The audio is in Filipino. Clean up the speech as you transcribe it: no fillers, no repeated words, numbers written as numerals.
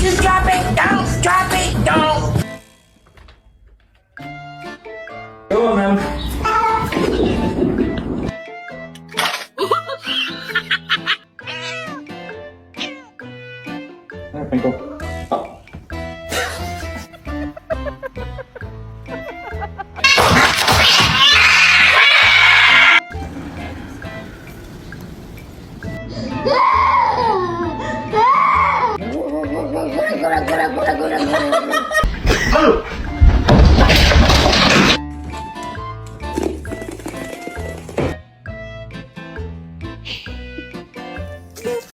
Just drop it, don't drop it, don't. Go on, ma'am. Hanapin ko.